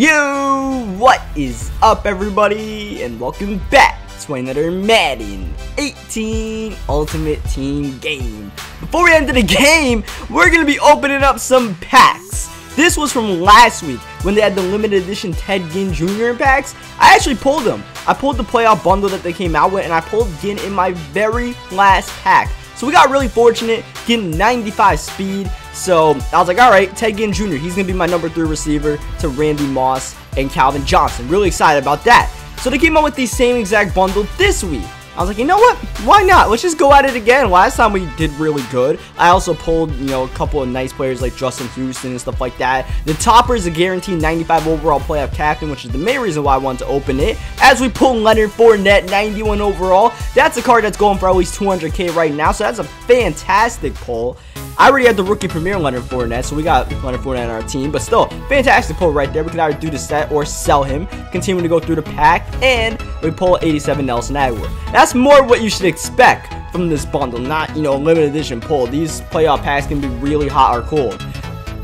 Yo, what is up everybody, and welcome back to another Madden 18 Ultimate Team game. Before we enter the game, we're going to be opening up some packs. This was from last week when they had the limited edition Ted Ginn Jr. packs. I actually pulled them. I pulled the playoff bundle that they came out with, and I pulled Ginn in my very last pack. So we got really fortunate, getting 95 speed. So I was like, alright, Ted Ginn Jr., he's going to be my number 3 receiver to Randy Moss and Calvin Johnson. Really excited about that. So they came out with the same exact bundle this week. I was like, you know what? Why not? Let's just go at it again. Last time we did really good. I also pulled, a couple of nice players like Justin Houston and stuff like that. The topper is a guaranteed 95 overall playoff captain, which is the main reason why I wanted to open it. As we pull Leonard Fournette, 91 overall. That's a card that's going for at least 200K right now, so that's a fantastic pull. I already had the rookie premier Leonard Fournette, so we got Leonard Fournette on our team, but still, fantastic pull right there. We can either do the set or sell him, continue to go through the pack, and we pull 87 Nelson Aguilar. That's more what you should expect from this bundle, not, a limited edition pull. These playoff packs can be really hot or cold.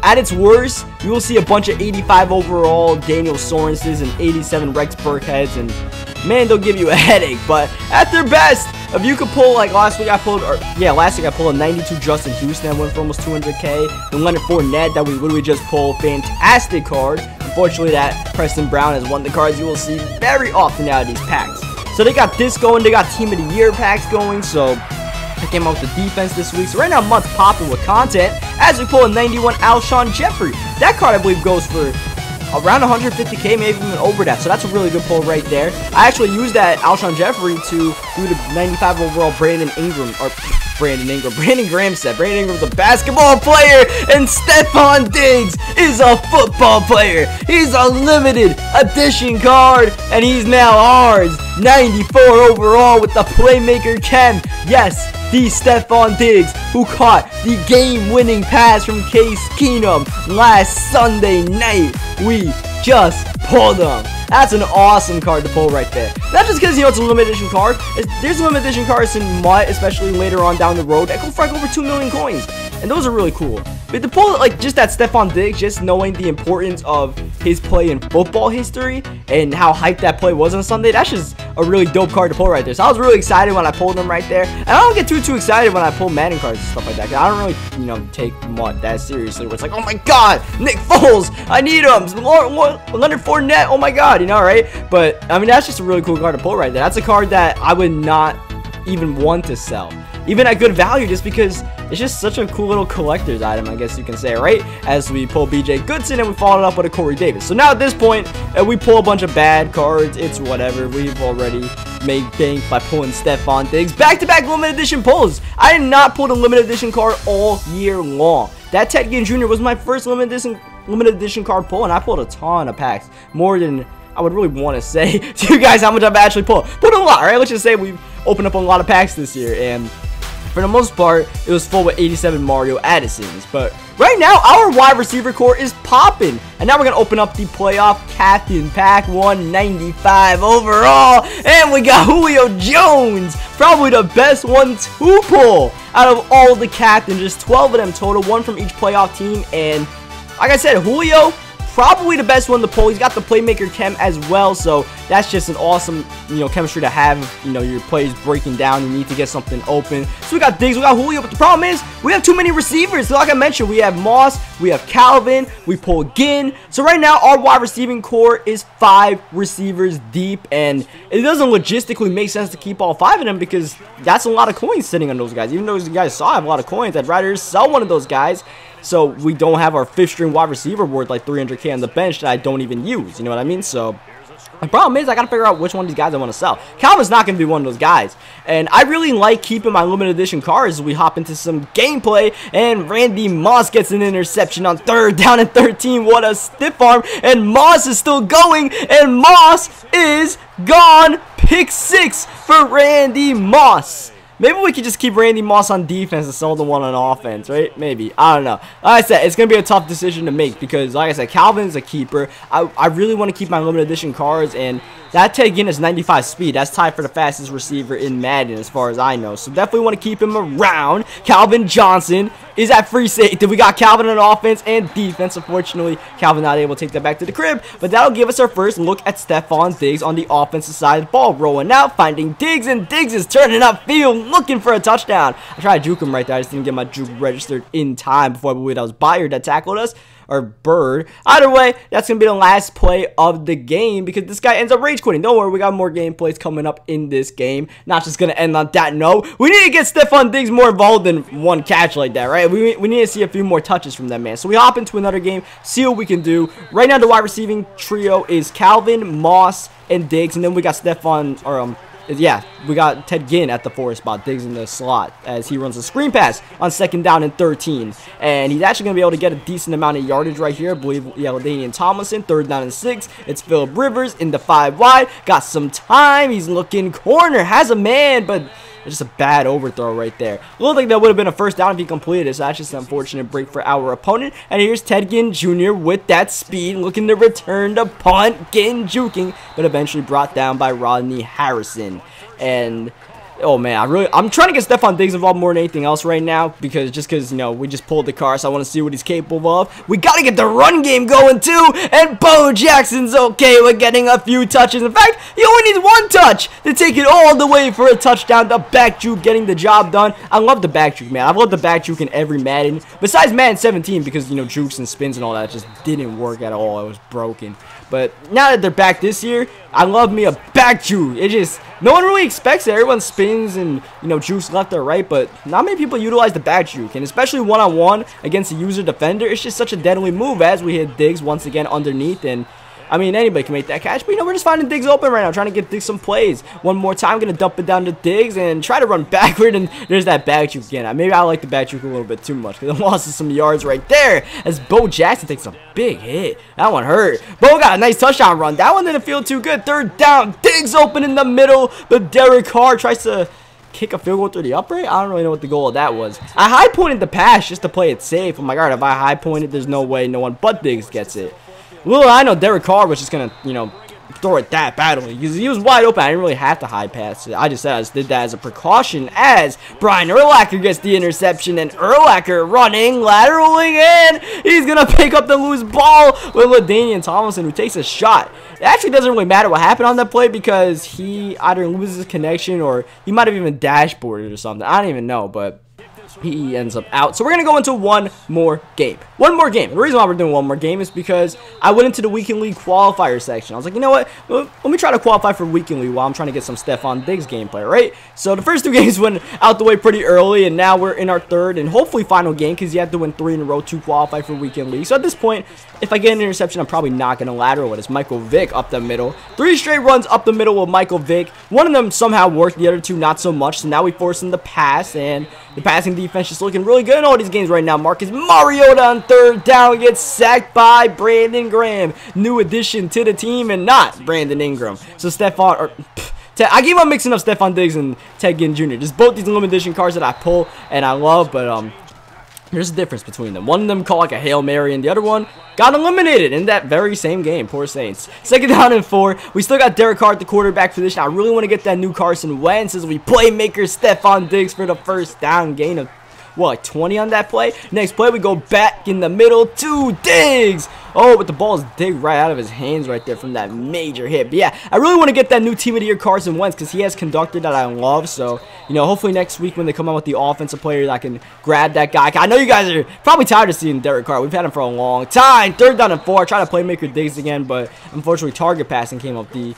At its worst, you will see a bunch of 85 overall Daniel Sorensen's and 87 Rex Burkheads, and man, they'll give you a headache. But at their best, if you could pull, like last week I pulled a 92 Justin Houston that went for almost 200K. The Leonard Fournette that we literally just pulled, fantastic card. Unfortunately, that Preston Brown is one of the cards you will see very often out of these packs. So they got this going, they got Team of the Year packs going, so I came out with the defense this week. So right now, MUT's popping with content as we pull a 91 Alshon Jeffrey. That card, I believe, goes for around 150K, maybe even over that. So that's a really good pull right there. I actually used that Alshon Jeffrey to do the 95 overall Brandon Graham set. Brandon Ingram's a basketball player, and Stefon Diggs is a football player. He's a limited edition card, and he's now ours. 94 overall with the playmaker Chem. Yes, the Stefon Diggs who caught the game-winning pass from Case Keenum last Sunday night. We just pulled him. That's an awesome card to pull right there. Not just because, it's a limited edition card. There's limited edition cards in MUT, especially later on down the road, that go for like over 2 million coins. And those are really cool. But to pull like just that Stefon Diggs, just knowing the importance of his play in football history and how hyped that play was on Sunday, that's just a really dope card to pull right there. So I was really excited when I pulled him right there. And I don't get too excited when I pull Madden cards and stuff like that. I don't really, take MUT that seriously. Where it's like, oh my god, Nick Foles, I need him. Leonard Fournette, oh my god, right? But I mean, that's just a really cool card to pull right there. That's a card that I would not even want to sell, even at good value, just because it's just such a cool little collector's item, I guess you can say, right? As we pull BJ Goodson and we followed it up with a Corey Davis. So now at this point, we pull a bunch of bad cards. It's whatever. We've already made bank by pulling Stefon Diggs. Back-to-back limited edition pulls. I did not pull a limited edition card all year long. That Ted Ginn Jr. was my first limited edition card pull, and I pulled a ton of packs, more than I would really want to say to you guys how much I've actually pulled. Pulled a lot, right? Let's just say we've opened up a lot of packs this year, and for the most part, it was full with 87 Mario Addisons. But right now, our wide receiver core is popping. And now we're going to open up the playoff captain pack, 195 overall. And we got Julio Jones, probably the best one to pull out of all the captains. Just 12 of them total, one from each playoff team. And like I said, Julio, probably the best one to pull. He's got the playmaker Chem as well, so that's just an awesome, chemistry to have. Your plays breaking down, you need to get something open. So we got Diggs, we got Julio, but the problem is we have too many receivers. So like I mentioned, we have Moss, we have Calvin, we pull Ginn. So right now, our wide receiving core is 5 receivers deep, and it doesn't logistically make sense to keep all 5 of them because that's a lot of coins sitting on those guys. Even though you guys saw I have a lot of coins, I'd rather sell one of those guys, so we don't have our 5th string wide receiver worth like 300K on the bench that I don't even use. You know what I mean? So the problem is I got to figure out which one of these guys I want to sell. Calvin's not going to be one of those guys. And I really like keeping my limited edition cards as we hop into some gameplay. And Randy Moss gets an interception on 3rd down and 13. What a stiff arm. And Moss is still going. And Moss is gone. Pick 6 for Randy Moss. Maybe we could just keep Randy Moss on defense and sell the one on offense, right? Maybe. I don't know. Like I said, it's going to be a tough decision to make because, like I said, Calvin's a keeper. I really want to keep my limited edition cards, and that Ted Ginn is 95 speed. That's tied for the fastest receiver in Madden as far as I know. So definitely want to keep him around. Calvin Johnson, is at free safety. We got Calvin on offense and defense. Unfortunately, Calvin not able to take that back to the crib, but that'll give us our first look at Stefon Diggs on the offensive side of the ball. Rolling out, finding Diggs, and Diggs is turning upfield, looking for a touchdown. I tried to juke him right there. I just didn't get my juke registered in time before I believe that was Byard that tackled us. Or Bird. Either way, that's going to be the last play of the game because this guy ends up rage quitting. Don't worry, we got more gameplays coming up in this game. Not just going to end on that note. We need to get Stefon Diggs more involved than one catch like that, right? We need to see a few more touches from that man. So we hop into another game, see what we can do. Right now, the wide receiving trio is Calvin, Moss, and Diggs. And then we got Stefon, or yeah, we got Ted Ginn at the 4 spot, Diggs in the slot as he runs a screen pass on 2nd down and 13. And he's actually going to be able to get a decent amount of yardage right here. I believe, yeah, LaDainian Tomlinson, 3rd down and 6. It's Phillip Rivers in the 5 wide. Got some time. He's looking corner. Has a man, but just a bad overthrow right there. Looked like that would have been a 1st down if he completed it, so that's just an unfortunate break for our opponent. And here's Ted Ginn Jr. with that speed, looking to return the punt, Ginn juking, but eventually brought down by Rodney Harrison. And oh man, I'm trying to get Stefon Diggs involved more than anything else right now because you know, we just pulled the car, so I want to see what he's capable of. We got to get the run game going too, and Bo Jackson's okay with getting a few touches. In fact, he only needs 1 touch to take it all the way for a touchdown. The back juke getting the job done. I love the back juke, man. I've loved the back juke in every Madden besides Madden 17 because, you know, jukes and spins and all that just didn't work at all. It was broken. But now that they're back this year, I love me a back juke. It just, no one really expects it. Everyone spins and, you know, jukes left or right, but not many people utilize the back juke. And especially one-on-one against a user defender, it's just such a deadly move as we hit Diggs once again underneath. And I mean, anybody can make that catch, but you know, we're just finding Diggs open right now, trying to get Diggs some plays. One more time, gonna dump it down to Diggs and try to run backward, and there's that back juke again. Maybe I like the back juke a little bit too much because I lost some yards right there as Bo Jackson takes a big hit. That one hurt. Bo got a nice touchdown run. That one didn't feel too good. 3rd down, Diggs open in the middle, but Derek Carr tries to kick a field goal through the upright. I don't really know what the goal of that was. I high pointed the pass just to play it safe. Oh my god, if I high pointed, there's no way no one but Diggs gets it. Well, I know Derek Carr was just going to, you know, throw it that badly because he was wide open. I didn't really have to high pass it. I just did that as a precaution as Brian Urlacher gets the interception, and Urlacher running, lateraling in. He's going to pick up the loose ball with LaDainian Tomlinson, who takes a shot. It actually doesn't really matter what happened on that play because he either loses connection or he might have even dashboarded or something. I don't even know, but he ends up out. So we're going to go into one more game. One more game. The reason why we're doing one more game is because I went into the Weekend League qualifier section. I was like, you know what? Let me try to qualify for Weekend League while I'm trying to get some Stefon Diggs gameplay, right? So the first 2 games went out the way pretty early, and now we're in our 3rd and hopefully final game because you have to win 3 in a row to qualify for Weekend League. So at this point, if I get an interception, I'm probably not going to lateral it. It's Michael Vick up the middle. 3 straight runs up the middle with Michael Vick. One of them somehow worked, the other 2 not so much. So now we force him to pass, and the passing defense just looking really good in all these games right now. Marcus Mariota on 3rd down gets sacked by Brandon Graham. New addition to the team and not Brandon Ingram. So I keep on mixing up Stefon Diggs and Ted Ginn Jr. Just both these limited edition cards that I pull and I love, but there's a difference between them. One of them called like a Hail Mary, and the other one got eliminated in that very same game. Poor Saints. 2nd down and 4. We still got Derek Carr at the quarterback position. I really want to get that new Carson Wentz as we playmaker Stefon Diggs for the 1st down gain of, what, like 20 on that play. Next play, we go back in the middle to Diggs. Oh, but the ball is digged right out of his hands right there from that major hit. But yeah, I really want to get that new team of the year Carson Wentz because he has conductor that I love. So, you know, hopefully next week when they come out with the offensive player, I can grab that guy. I know you guys are probably tired of seeing Derek Carr. We've had him for a long time. 3rd down and 4. Try to playmaker Diggs again, but unfortunately target passing came up the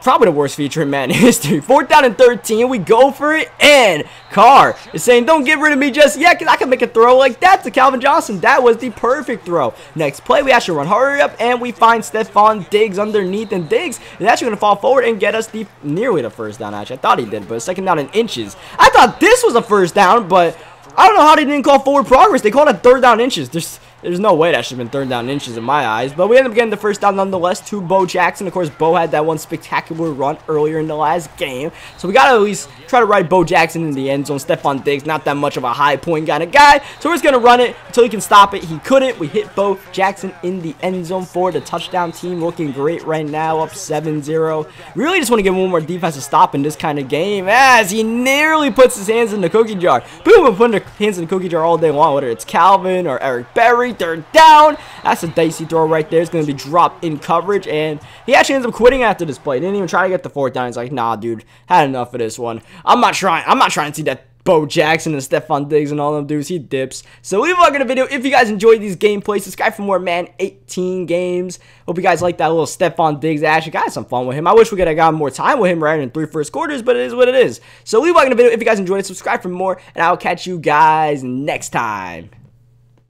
probably the worst feature in Madden history. 4th down and 13. We go for it, and Carr is saying, don't get rid of me just yet because I can make a throw like that to Calvin Johnson. That was the perfect throw. Next play, we actually run hurry up, and we find Stefon Diggs underneath, and Diggs is actually going to fall forward and get us nearly the 1st down. Actually, I thought he did, but 2nd down in inches. I thought this was a 1st down, but I don't know how they didn't call forward progress. They called it 3rd down inches. There's no way that should have been 3rd down inches in my eyes. But we ended up getting the first down nonetheless to Bo Jackson. Of course, Bo had that one spectacular run earlier in the last game. So we got to at least try to ride Bo Jackson in the end zone. Stefon Diggs, not that much of a high point kind of guy. So we're just going to run it until he can stop it. He couldn't. We hit Bo Jackson in the end zone for the touchdown. Team looking great right now, up 7-0. Really just want to give him one more defensive stop in this kind of game, as he nearly puts his hands in the cookie jar. People have been putting their hands in the cookie jar all day long, whether it's Calvin or Eric Berry. 3rd down. That's a dicey throw right there. It's going to be dropped in coverage, and he actually ends up quitting after this play. Didn't even try to get the 4th down. He's like, nah, dude, had enough of this one. I'm not trying to see that Bo Jackson and Stefon Diggs and all them dudes. He dips. So leave a like on the video if you guys enjoyed these gameplays. Subscribe for more Madden 18 games. Hope you guys like that little Stefon Diggs action. Got some fun with him. I wish we could have gotten more time with him rather than 3 first quarters, but it is what it is. So leave a like on the video if you guys enjoyed it. Subscribe for more, and I'll catch you guys next time.